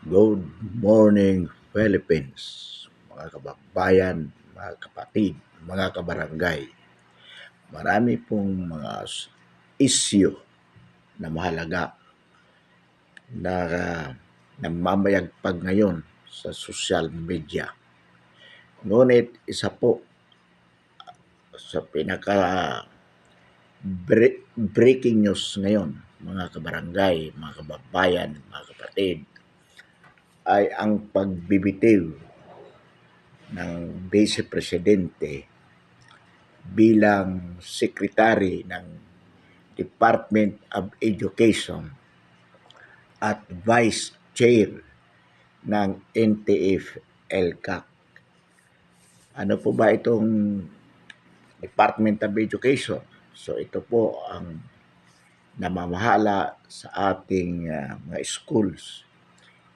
Good morning, Philippines, mga kababayan, mga kapatid, mga kabarangay. Marami pong mga issue na mahalaga na namamayagpag ngayon sa social media. Ngunit isa po sa pinaka breaking news ngayon, mga kabarangay, mga kababayan, mga kapatid, ay ang pagbibitiw ng Vice Presidente bilang Secretary ng Department of Education at Vice Chair ng NTF-ELCAC. Ano po ba itong Department of Education? So ito po ang namamahala sa ating mga schools,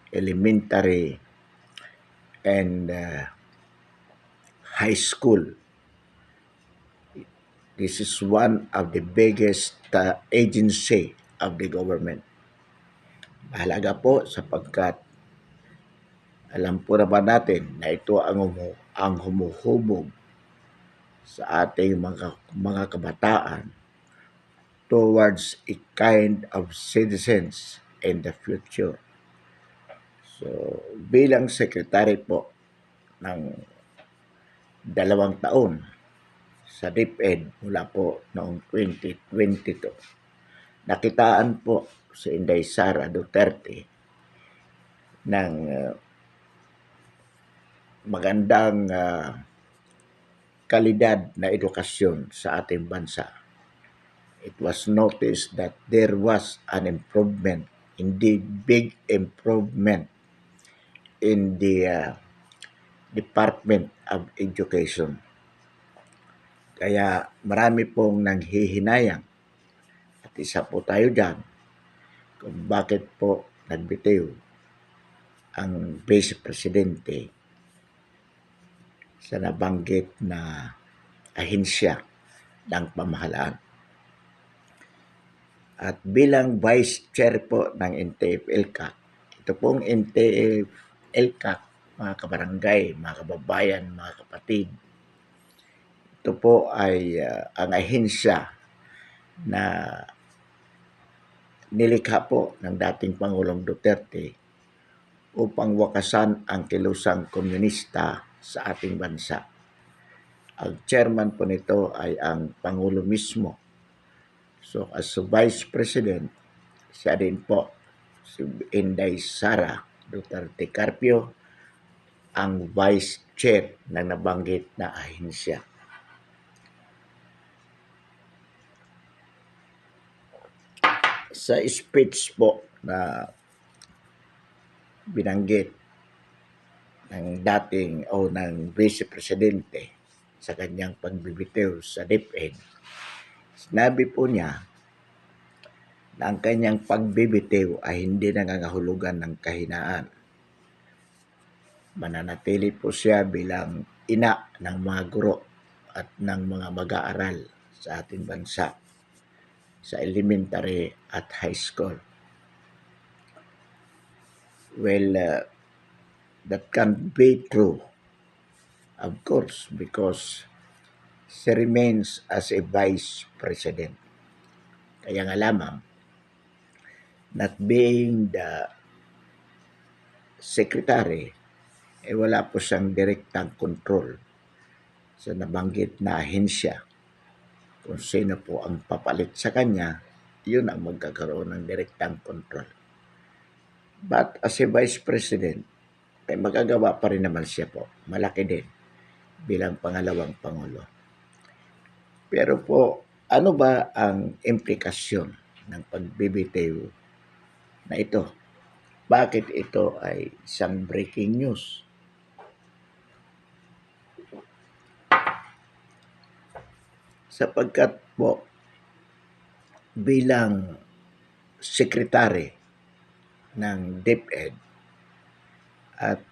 elementary and high school. This is one of the biggest agency of the government. Mahalaga po sapagkat alam po naman natin na ito ang humuhubog sa ating mga kabataan towards a kind of citizens in the future. So, bilang sekretary po ng 2 taon sa DepEd mula po noong 2022, nakitaan po si Inday Sara Duterte ng magandang kalidad na edukasyon sa ating bansa. It was noticed that there was an improvement, indeed big improvement in the Department of Education. Kaya marami pong nanghihinayang at isa po tayo dyan kung bakit po nagbitiw ang Vice Presidente sa nabanggit na ahensya ng pamahalaan. At bilang Vice Chair po ng NTF-ELCAC, ito pong NTF-ELCAC, mga kabarangay, mga kababayan, mga kapatid, ito po ay ang ahensya na nilikha po ng dating Pangulong Duterte upang wakasan ang kilusang komunista sa ating bansa. Ang chairman po nito ay ang Pangulo mismo. So as Vice President, siya din po, si Inday Sara Duterte Carpio, ang Vice Chair ng nabanggit na ahensya. Sa speech po na binanggit ng dating o ng Vice Presidente sa kanyang pagbibitiw sa DepEd, sinabi po niya na ang kanyang pagbibitiw ay hindi nangangahulugan ng kahinaan. Mananatili po siya bilang ina ng mga guro at ng mga mag-aaral sa ating bansa sa elementary at high school. Well, that can be true, of course, because she remains as a vice president. Kaya nga lamang, not being the secretary, wala po siyang direktang control sa nabanggit na ahensya. Kung sino po ang papalit sa kanya, yun ang magkakaroon ng direktang control. But as a vice president, ay magagawa pa rin naman siya po. Malaki din bilang pangalawang pangulo. Pero po, ano ba ang implikasyon ng pagbibitiw na ito? Bakit ito ay isang breaking news? Sapagkat po, bilang sekretary ng DepEd at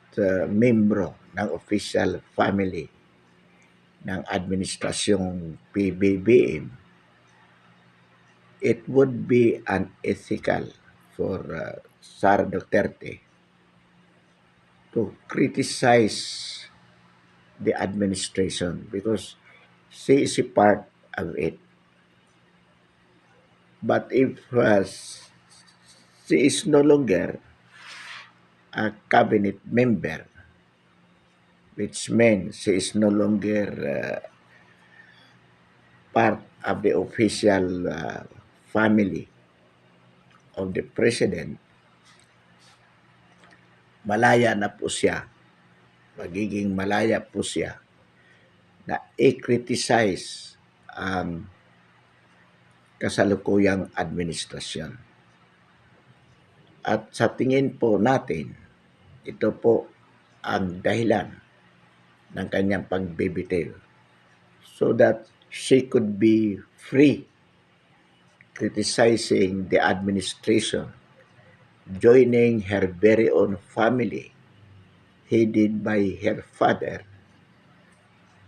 membro ng official family ng administrasyong PBBM, it would be unethical for Sara Duterte to criticize the administration because she is a part of it. But if she is no longer a cabinet member, which means she is no longer part of the official family of the president, malaya na po siya, magiging malaya po siya na i-criticize ang kasalukuyang administrasyon. At sa tingin po natin, ito po ang dahilan ng kanyang pagbibitiw so that she could be free criticizing the administration, joining her very own family, headed by her father,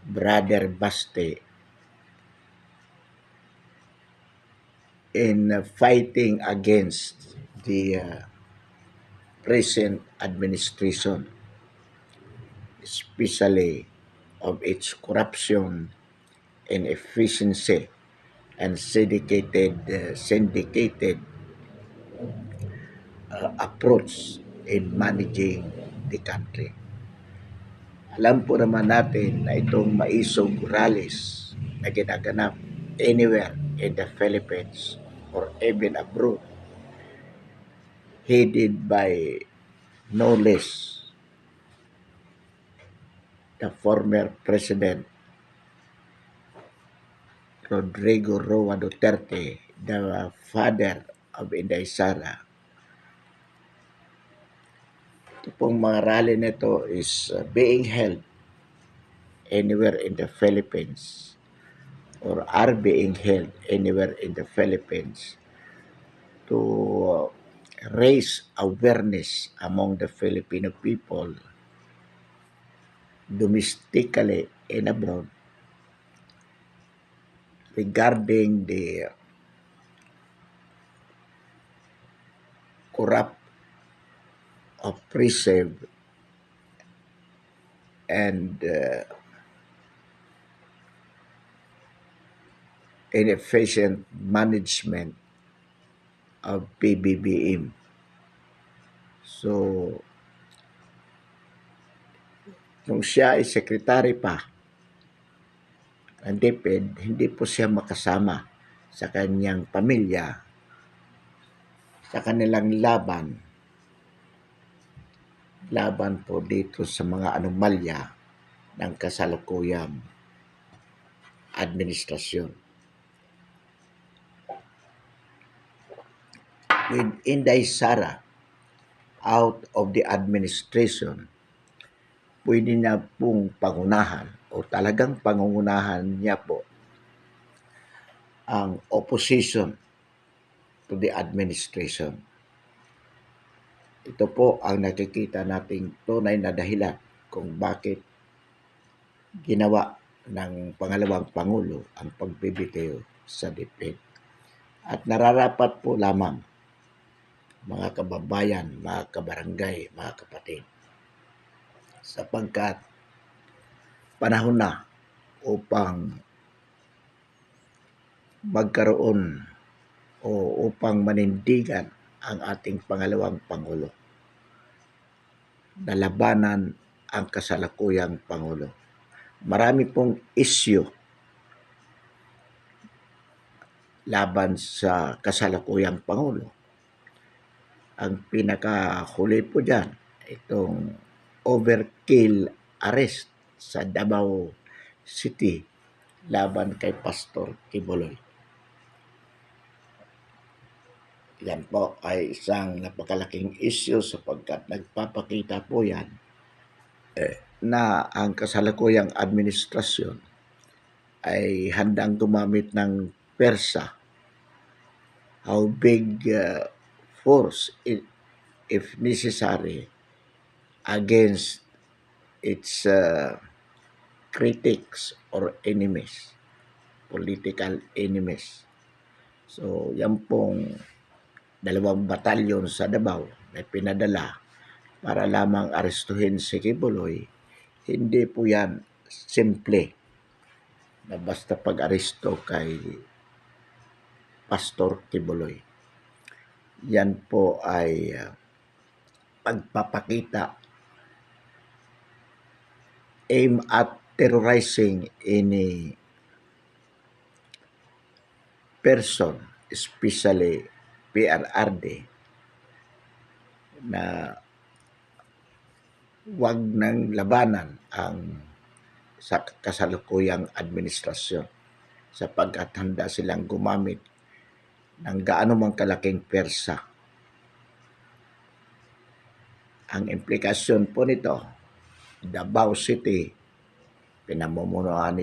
Brother Baste, in fighting against the present administration, especially of its corruption, inefficiency, and syndicated approach in managing the country. Alam po naman natin na itong maisog rallies na ginaganap anywhere in the Philippines or even abroad, headed by no less the former President Rodrigo Roa Duterte, the father of Inday Sara. Ito pong mga rally nito is being held anywhere in the Philippines or are being held anywhere in the Philippines to raise awareness among the Filipino people domestically and abroad regarding the corrupt, oppressive, and inefficient management of PBBM. So, nung siya ay sekretary pa ng DepEd, hindi po siya makasama sa kanyang pamilya sa kanilang laban po dito sa mga anomalya ng kasalukuyang administrasyon. With Inday Sara out of the administration, pwede na pong pangunahan o talagang pangungunahan niya po ang opposition to the administration. Ito po ang nakikita nating tunay na dahilan kung bakit ginawa ng pangalawang Pangulo ang pagbibitiw sa DepEd. At nararapat po lamang mga kababayan, mga kabarangay, mga kapatid, sapagkat panahon na upang magkaroon o upang manindigan ang ating pangalawang Pangulo. Nalabanan ang kasalukuyang Pangulo. Marami pong issue laban sa kasalukuyang Pangulo. Ang pinakahuli po dyan, itong overkill arrest sa Davao City laban kay Pastor Kibuloy. Yan po ay isang napakalaking issue sapagkat nagpapakita po yan na ang kasalukuyang administrasyon ay handang gumamit ng persa, how big force if necessary against its critics or enemies, political enemies. So yan pong 2 batalyon sa Davao na pinadala para lamang arestuhin si Kibuloy, hindi po yan simple na basta pag-aresto kay Pastor Kibuloy. Yan po ay pagpapakita aim at terrorizing any person, especially PRRD, na wag nang labanan ang sa kasalukuyang administrasyon sapagkat handa silang gumamit ng gaano mang kalaking persa. Ang implikasyon po nito, Davao City, pinamumunuan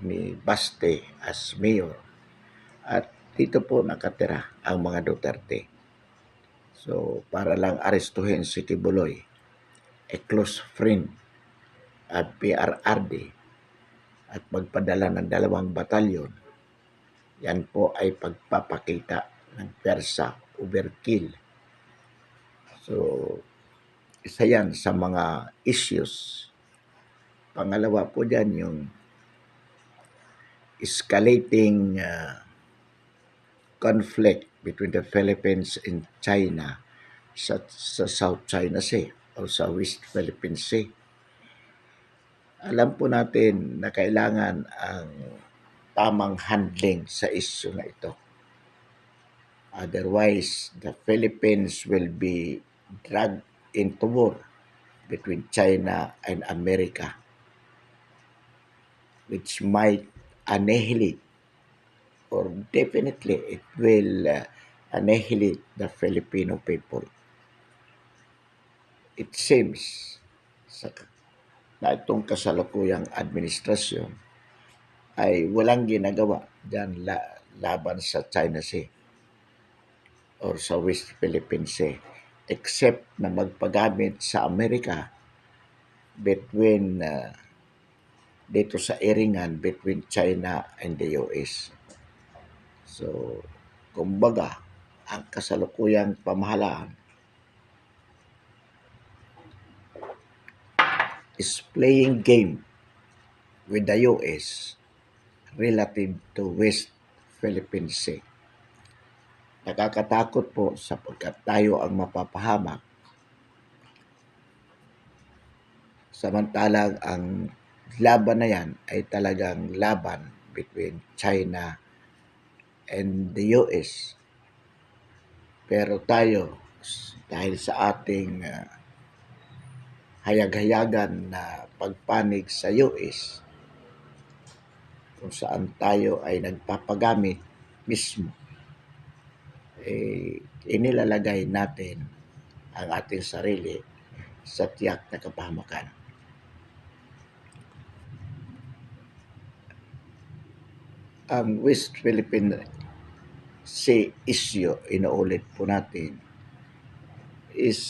ni Baste as mayor at dito po nakatira ang mga Duterte. So, para lang arestuhin si Kibuloy, a close friend at PRRD at magpadala ng 2 batalyon, yan po ay pagpapakita ng persa, overkill. So, isa yan sa mga issues. Pangalawa po dyan yung escalating conflict between the Philippines and China sa South China Sea o sa West Philippine Sea. Alam po natin na kailangan ang tamang handling sa issue na ito. Otherwise, the Philippines will be dragged into war between China and America, which might annihilate, or definitely it will annihilate the Filipino people. It seems na itong kasalukuyang administrasyon ay walang ginagawa dyan laban sa China Sea or sa West Philippine Sea except na magpagamit sa Amerika between dito sa iringan between China and the US. So, kumbaga, ang kasalukuyang pamahalaan is playing game with the US relative to West Philippine Sea. Nakakatakot po sapagkat tayo ang mapapahamak samantalang ang laban na yan ay talagang laban between China and the US. Pero tayo, dahil sa ating hayag-hayagan na pagpanig sa US, kung saan tayo ay nagpapagamit mismo, inilalagay natin ang ating sarili sa tiyak na kapahamakan. Ang West Philippine Sea issue, inuulit po natin, is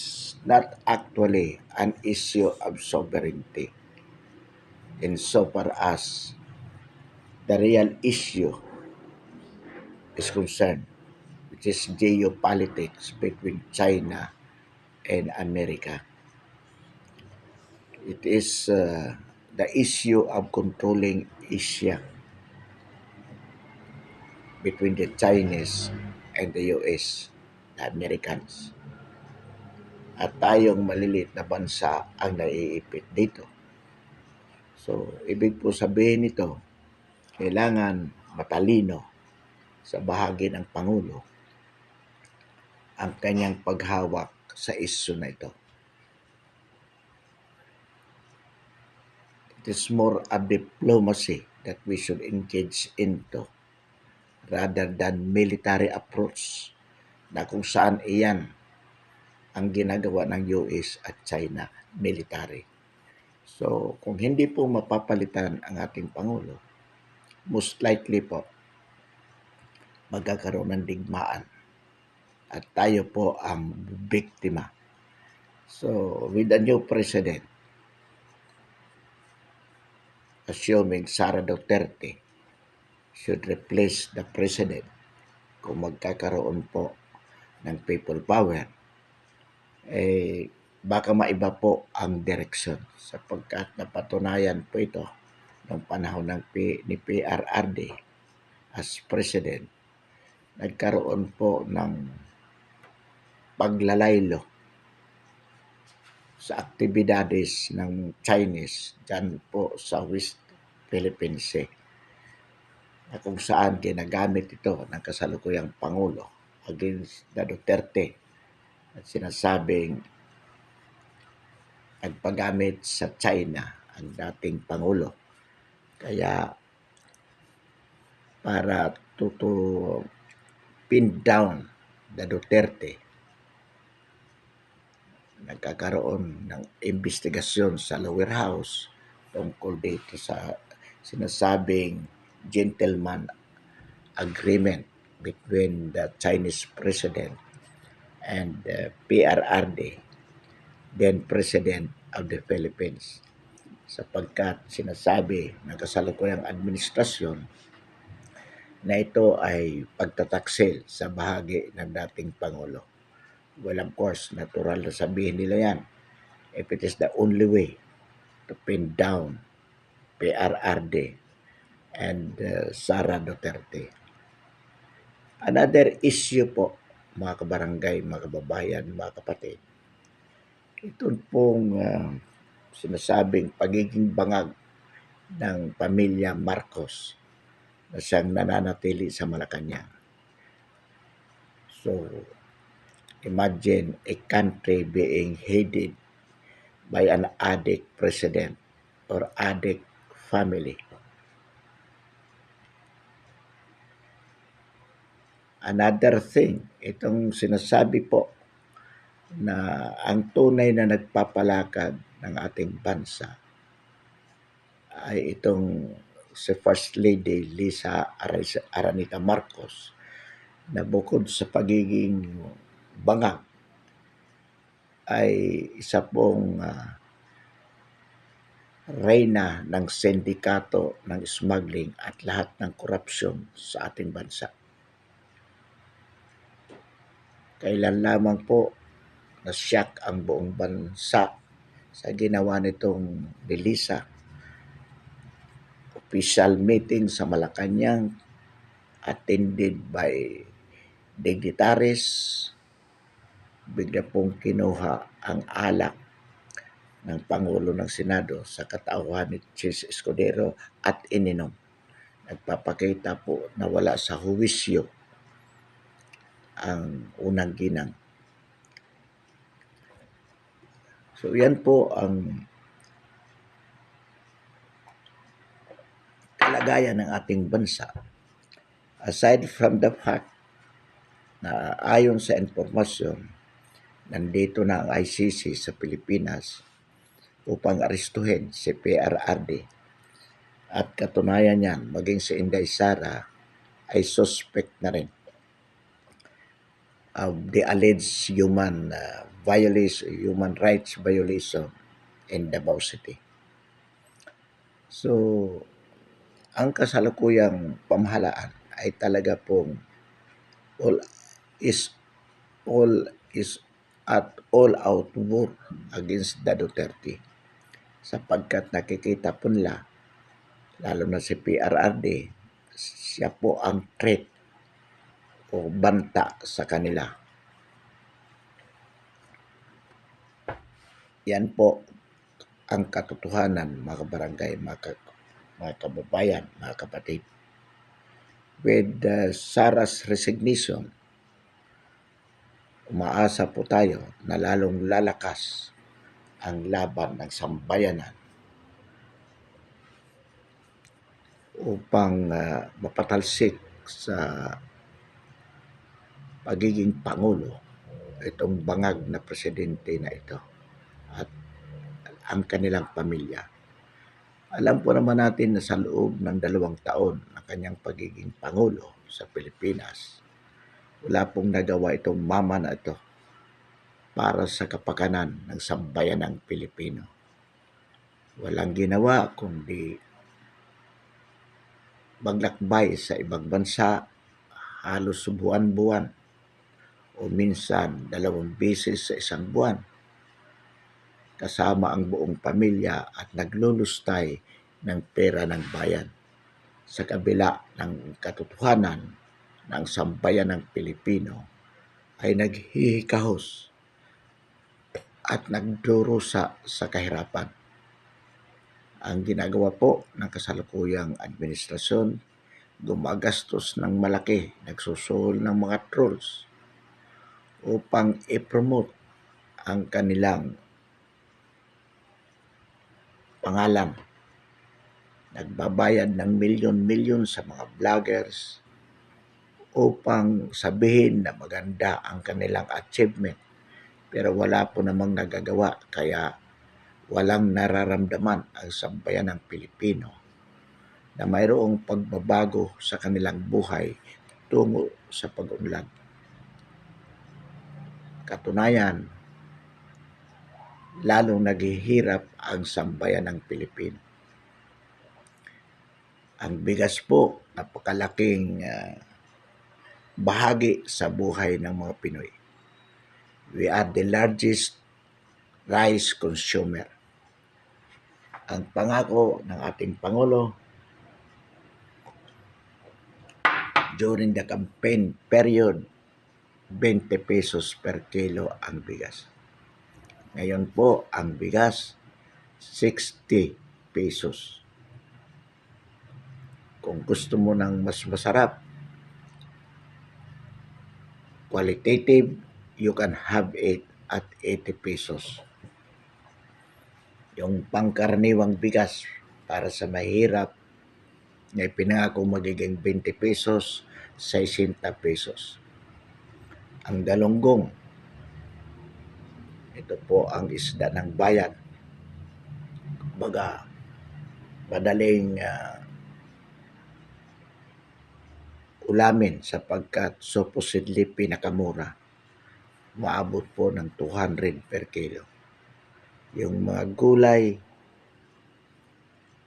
not actually an issue of sovereignty insofar as the real issue is concerned, which is geopolitics between China and America. It is the issue of controlling Asia between the Chinese and the US, the Americans. At tayong maliliit na bansa ang naiipit dito. So, ibig po sabihin nito, kailangan matalino sa bahagi ng Pangulo ang kanyang paghawak sa issue na ito. It is more a diplomacy that we should engage into rather than military approach na kung saan iyan ang ginagawa ng US at China, military. So, kung hindi po mapapalitan ang ating Pangulo, most likely po, magkakaroon ng digmaan at tayo po ang biktima. So, with the new president, assuming Sara Duterte should replace the president, kung magkakaroon po ng people power, baka maiba po ang direksyon sapagkat napatunayan po ito noong panahon ni PRRD as President. Nagkaroon po ng paglalaylo sa aktibidades ng Chinese dyan po sa West Philippine Sea na kung saan ginagamit ito ng kasalukuyang Pangulo against the Duterte at sinasabing nagpagamit sa China ang dating Pangulo. Kaya para pin down the Duterte, nagkakaroon ng investigasyon sa lower house tungkol dito sa sinasabing gentleman agreement between the Chinese president and the PRRD, then President of the Philippines, sapagkat sinasabi ng kasalukuyang administrasyon na ito ay pagtataksil sa bahagi ng dating Pangulo. Well, of course, natural na sabihin nila yan. If it is the only way to pin down PRRD and Sara Duterte. Another issue po, mga kabarangay, mga kababayan, mga kapatid, ito pong sinasabing pagiging bangag ng pamilya Marcos na siyang nananatili sa Malacanang. So, imagine a country being headed by an addict president or addict family. Another thing, itong sinasabi po na ang tunay na nagpapalakad ng ating bansa ay itong si First Lady Lisa Araneta Marcos na bukod sa pagiging bangag ay isa pong reyna ng sindikato ng smuggling at lahat ng korupsyon sa ating bansa. Kailan lamang po na-shock ang buong bansa sa ginawa nitong Lisa. Official meeting sa Malacanang attended by dignitaries. Bigla pong kinuha ang alak ng Pangulo ng Senado sa katauhan ni Chis Escudero at ininom. Nagpapakita po na wala sa huwisyo ang unang ginang. So yan po ang kalagayan ng ating bansa. Aside from the fact na ayon sa informasyon, nandito na ang ICC sa Pilipinas upang aristuhin si PRRD. At katunayan niyan, maging si Inday Sara ay suspect na rin of the alleged human rights violation in Davao City. So, ang kasalukuyang pamahalaan ay talaga pong all out war against the Duterte, sapagkat nakikita po nila, lalo na si PRRD, siya po ang threat o banta sa kanila. Yan po ang katotohanan, mga kabarangay, mga kababayan, mga kapatid. With Sara's resignation, umaasa po tayo na lalong lalakas ang laban ng sambayanan upang mapatalsik sa pagiging Pangulo itong bangag na presidente na ito at ang kanilang pamilya. Alam po naman natin na sa loob ng 2 taon ng kanyang pagiging Pangulo sa Pilipinas, wala pong nagawa itong mama na ito para sa kapakanan ng sambayanang Pilipino. Walang ginawa kundi maglakbay sa ibang bansa halos buwan-buwan o minsan 2 beses sa isang buwan kasama ang buong pamilya at naglulustay ng pera ng bayan. Sa kabila ng katotohanan na ang sambayan ng Pilipino ay naghihikahos at nagdurusa sa kahirapan. Ang ginagawa po ng kasalukuyang administrasyon, gumagastos ng malaki, nagsusuhol ng mga trolls upang i-promote ang kanilang pangalan. Nagbabayad ng milyon-milyon sa mga vloggers upang sabihin na maganda ang kanilang achievement. Pero wala po namang nagagawa, kaya walang nararamdaman ang sambayan ng Pilipino na mayroong pagbabago sa kanilang buhay tungo sa pag-unlad. Katunayan, lalong naghihirap ang sambayan ng Pilipino. Ang bigas po, napakalaking bahagi sa buhay ng mga Pinoy. We are the largest rice consumer. Ang pangako ng ating Pangulo during the campaign period, 20 pesos per kilo ang bigas. Ngayon po, ang bigas, 60 pesos. Kung gusto mo ng mas masarap, qualitative, you can have it at 80 pesos. Yung pangkaraniwang bigas para sa mahirap na ipinangako magiging 20 pesos, 60 pesos. Ang galunggong, ito po ang isda ng bayan. Baga, madaling ulamin sapagkat supposedly pinakamura. Maabot po ng 200 per kilo. Yung mga gulay,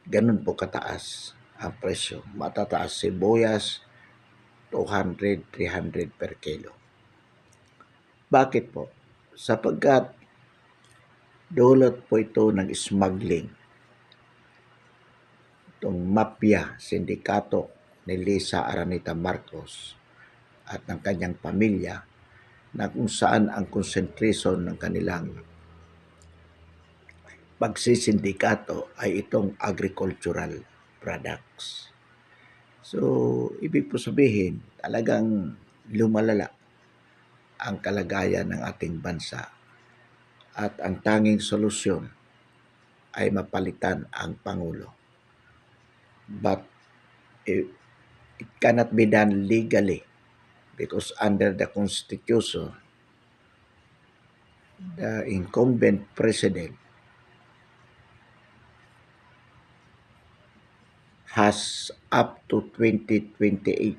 ganun po kataas ang presyo. Matataas sibuyas, 200, 300 per kilo. Bakit po? Sapagkat dulot po ito ng smuggling. Itong mafia, sindikato ni Lisa Araneta Marcos at ng kanyang pamilya na kung saan ang concentration ng kanilang pagsisindikato ay itong agricultural products. So, ibig po sabihin, talagang lumalala ang kalagayan ng ating bansa at ang tanging solusyon ay mapalitan ang Pangulo. But it cannot be done legally because under the Constitution, the incumbent president has up to 2028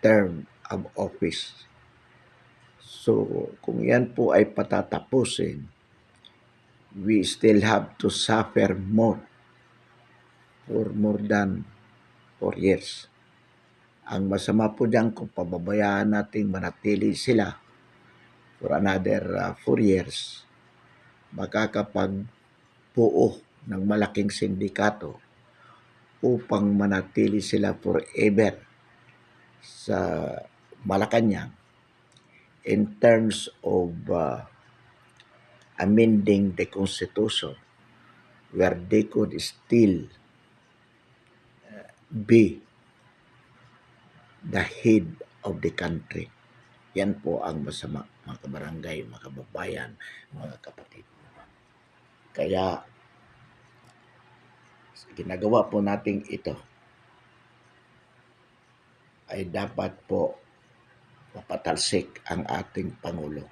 term of office. So, kung yan po ay patatapusin, we still have to suffer more for more than 4 years. Ang masama po dyan kung pababayaan natin manatili sila for another 4 years, makakapagbuo ng malaking sindikato upang manatili sila forever sa Malacanang in terms of amending the Constitution where they could still be the head of the country. Yan po ang masama, mga kabarangay, mga kababayan, mga kapatid. Kaya, ginagawa po natin ito ay dapat po mapatalsik ang ating Pangulo.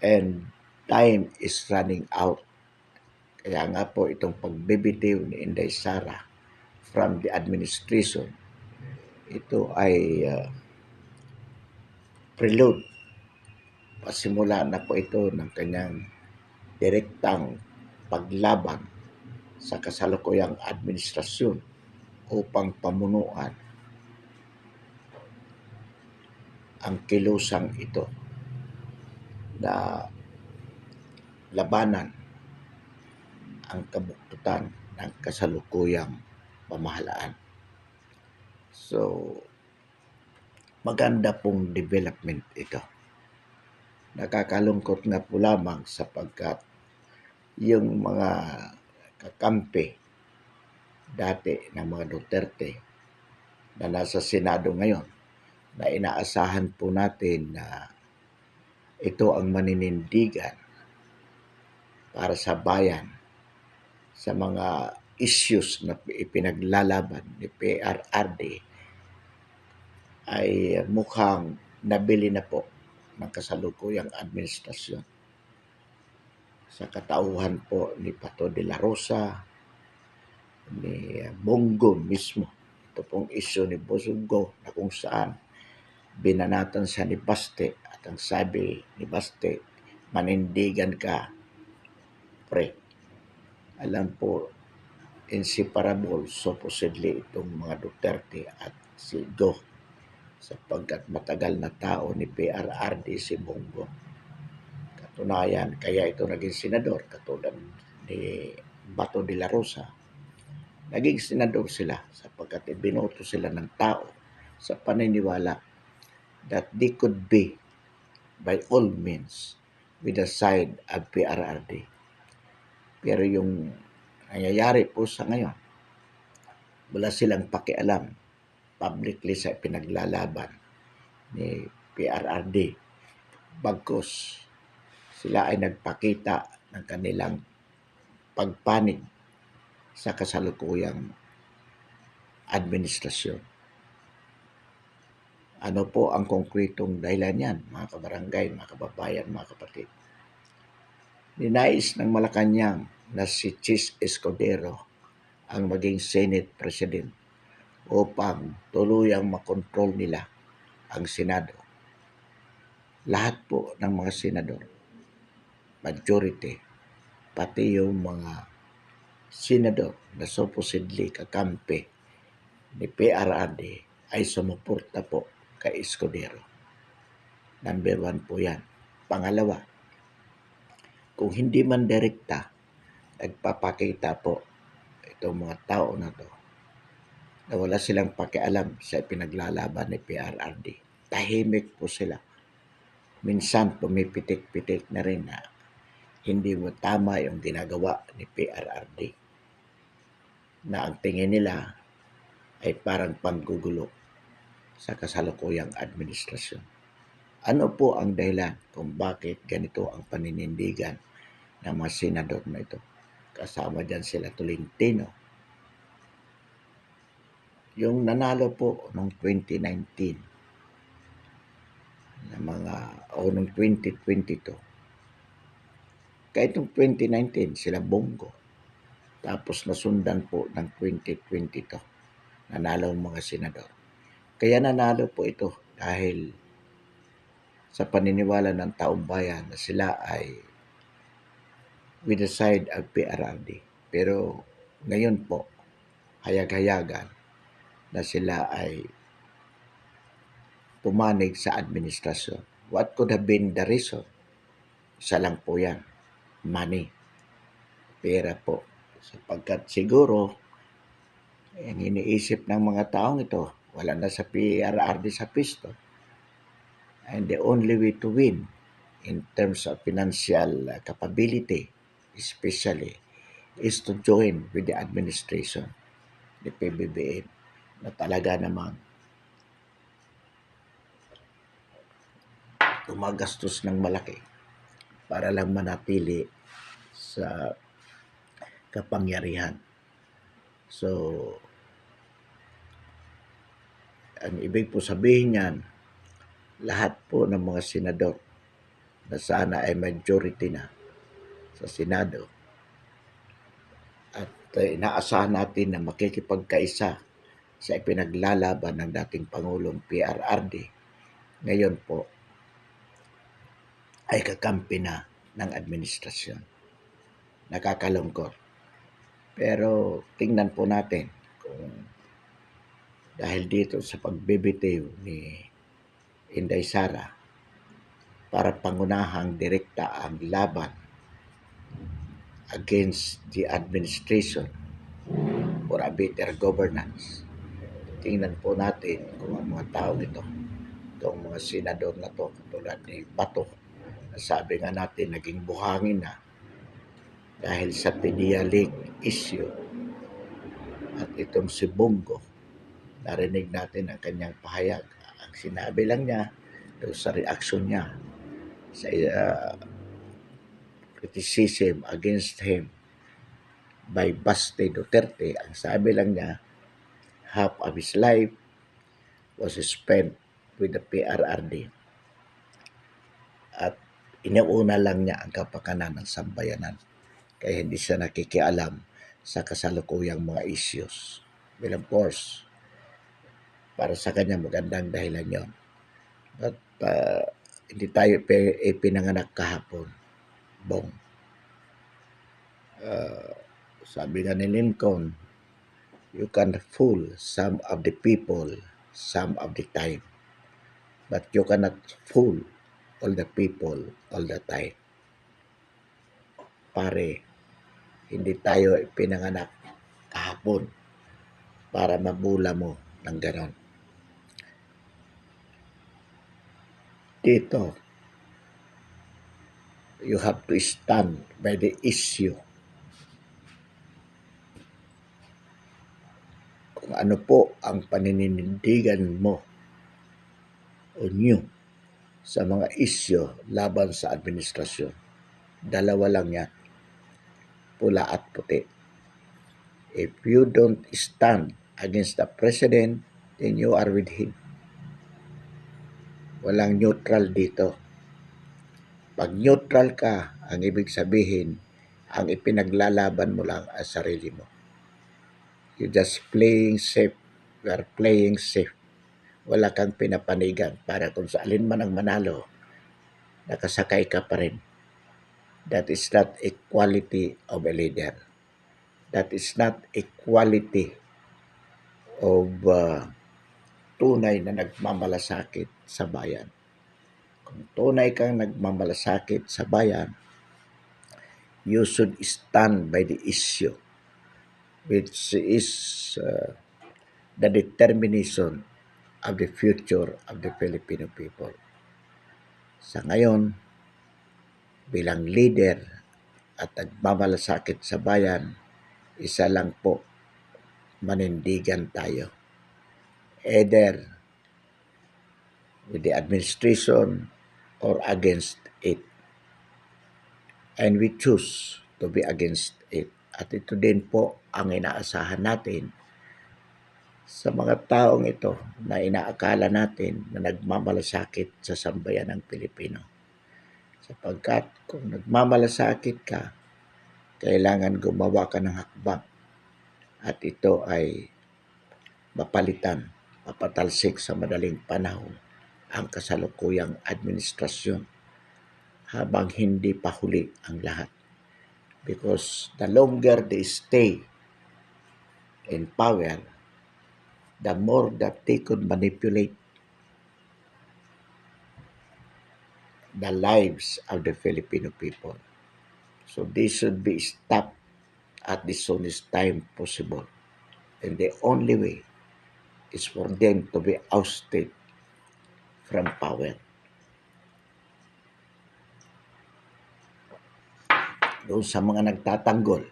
And time is running out. Kaya nga po itong pagbibitiw ni Inday Sara from the administration, ito ay prelude. Pasimula na po ito ng kanyang direktang paglaban sa kasalukuyang administrasyon upang pamunuan ang kilusang ito na labanan ang kabuktutan ng kasalukuyang pamahalaan. So, maganda pong development ito. Nakakalungkot nga po lamang sapagkat yung mga kakampi dati ng mga Duterte na nasa Senado ngayon na inaasahan po natin na ito ang maninindigan para sa bayan sa mga issues na ipinaglalaban ni PRRD ay mukhang nabili na po ng kasalukuyang administrasyon. Sa katauhan po ni Pato de la Rosa, ni Bongo mismo. Ito pong issue ni Bosongo na kung saan binanatan siya ni Baste at ang sabi ni Baste, manindigan ka, pre. Alam po, inseparable supposedly itong mga Duterte at si Go sapagkat matagal na tao ni PRRD si Bongo. Katunayan, kaya ito naging senador katulad ni Bato de la Rosa. Naging senador sila sapagkat ibinoto sila ng tao sa paniniwala that they could be by all means with the side of PRRD. Pero yung nangyayari po sa ngayon, wala silang pakialam publicly sa pinaglalaban ni PRRD. Bagkus sila ay nagpakita ng kanilang pagpanig sa kasalukuyang administrasyon. Ano po ang konkretong dahilan yan, mga kabarangay, mga kababayan, mga kapatid? Ninais ng Malacanang na si Chis Escudero ang maging Senate President upang tuluyang makontrol nila ang Senado. Lahat po ng mga senador, majority, pati yung mga senador na supposedly kakampi ni PRRD ay sumuporta po kay Escudero. Number 1 po yan. Pangalawa, kung hindi man direkta, nagpapakita po itong mga tao na to na wala silang pakialam sa pinaglalaban ni PRRD. Tahimik po sila. Minsan pumipitik-pitik na rin na hindi mo tama yung ginagawa ni PRRD na ang tingin nila ay parang panggugulo sa kasalukuyang administrasyon. Ano po ang dahilan kung bakit ganito ang paninindigan ng mga senador na ito? Kasama dyan sila Tolentino. Yung nanalo po noong 2019 na mga o noong 2022. Kahit noong 2019 sila Bongo. Tapos nasundan po ng 2022. Nanalo ang mga senador. Kaya nanalo po ito dahil sa paniniwala ng taong bayan na sila ay with the side of PRRD. Pero ngayon po, hayag-hayagan na sila ay pumanig sa administrasyon. What could have been the reason? Isa lang po yan, money. Pera po. Sapagkat siguro, ang iniisip ng mga taong ito, wala na sa PRRD sa pisto. And the only way to win in terms of financial capability, especially, is to join with the administration, the PBBM, na talaga namang gumagastos ng malaki para lang manatili sa kapangyarihan. So, ang ibig po sabihin yan, lahat po ng mga senador na sana ay majority na sa Senado at inaasahan natin na makikipagkaisa sa ipinaglalaban ng dating Pangulong PRRD, ngayon po ay kakampi na ng administrasyon. Nakakalungkot. Pero tingnan po natin kung dahil dito sa pagbibitiw ni Inday Sara para pangunahang direkta ang laban against the administration for a better governance. Tingnan po natin kung ang mga tao ito, itong mga senador na to, tulad ni Bato, na sabi nga natin naging buhangin na dahil sa Pedia Lake issue, at itong si Bongo, narinig natin ang kanyang pahayag. Ang sinabi lang niya sa reaction niya sa criticism against him by Baste Duterte, ang sabi lang niya, half of his life was spent with the PRRD. At inauna lang niya ang kapakanan ng sambayanan. Kaya hindi siya nakikialam sa kasalukuyang mga issues. Well, of course, para sa kanya magandang dahilan yon. But hindi tayo pinanganak kahapon, Bong. Sabi nga ni Lincoln, you can fool some of the people some of the time, but you cannot fool all the people all the time. Pare, hindi tayo pinanganak kahapon para mabula mo ng ganon. Dito, you have to stand by the issue. Kung ano po ang paninindigan mo o nyo sa mga issue laban sa administrasyon. Dalawa lang yan, pula at puti. If you don't stand against the president, then you are with him. Walang neutral dito. Pag neutral ka, ang ibig sabihin, ang ipinaglalaban mo lang ang sarili mo. You're just playing safe. You are playing safe. Wala kang pinapanigan para kung sa alin man ang manalo, nakasakay ka pa rin. That is not a quality of a leader. That is not a quality of tunay na nagmamalasakit sa bayan. Kung tunay kang nagmamalasakit sa bayan, you should stand by the issue, which is the determination of the future of the Filipino people. Sa ngayon, bilang leader at nagmamalasakit sa bayan, isa lang po, manindigan tayo. Either with the administration or against it. And we choose to be against it. At ito din po ang inaasahan natin sa mga taong ito na inaakala natin na nagmamalasakit sa sambayan ng Pilipino. Sapagkat kung nagmamalasakit ka, kailangan gumawa ka ng hakbang. At ito ay mapalitan, mapatalsik sa madaling panahon ang kasalukuyang administrasyon habang hindi pa huli ang lahat. Because the longer they stay in power, the more that they could manipulate the lives of the Filipino people. So this should be stopped at the soonest time possible. And the only way is for them to be ousted from power. Doon sa mga nagtatanggol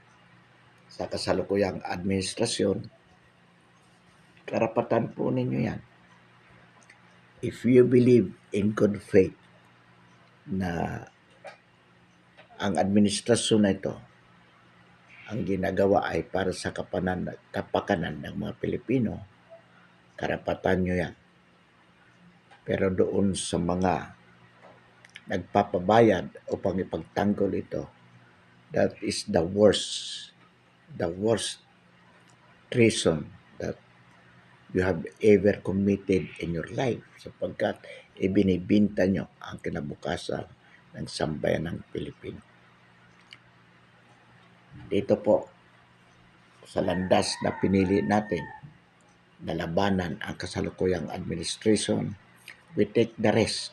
sa kasalukuyang administrasyon, karapatan po ninyo yan. If you believe in good faith na ang administrasyon na ito, ang ginagawa ay para sa kapakanan ng mga Pilipino, karapatan nyo yan. Pero doon sa mga nagpapabayad upang ipagtanggol ito, that is the worst treason that you have ever committed in your life, sapagkat ibinibinta nyo ang kinabukasan ng sambayan ng Pilipino. Dito po, sa landas na pinili natin na labanan ang kasalukuyang administration, we take the risk.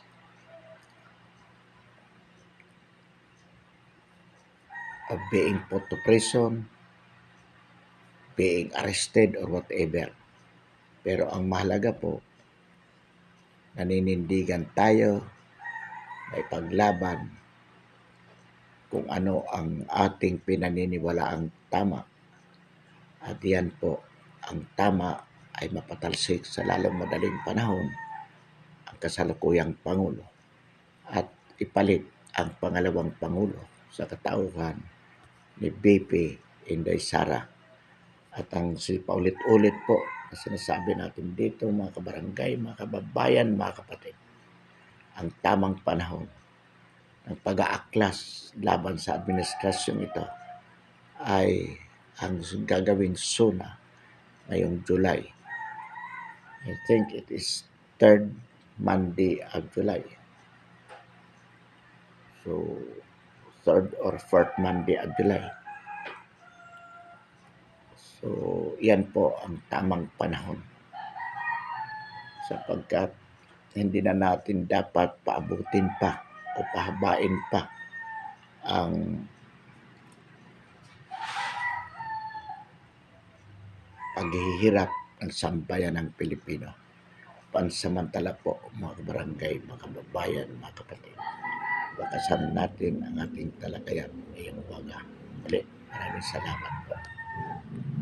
of being put to prison, being arrested or whatever. Pero ang mahalaga po, naninindigan tayo na ipaglaban kung ano ang ating pinaniniwalaang tama. At yan po, ang tama ay mapatalsik sa lalong madaling panahon ang kasalukuyang Pangulo at ipalit ang pangalawang Pangulo sa katauhan ni BP Inday Sara. At ang paulit-ulit po na sinasabi natin dito mga kabarangay, mga kababayan, mga kapatid, ang tamang panahon ng pag-aaklas laban sa administrasyong ito ay ang gagawing SONA ngayong July. I think it is 3rd Monday of July. So, 3rd or 4th Monday of July. So, yan po ang tamang panahon. Sapagkat hindi na natin dapat paabutin pa o pahabain pa ang paghihirap ng sambayan ng Pilipino. Pansamantala po mga kabarangay, mga kababayan, mga kapatid. Wakasan natin ang ating talakayan ngayong umaga. Muli, maraming salamat po.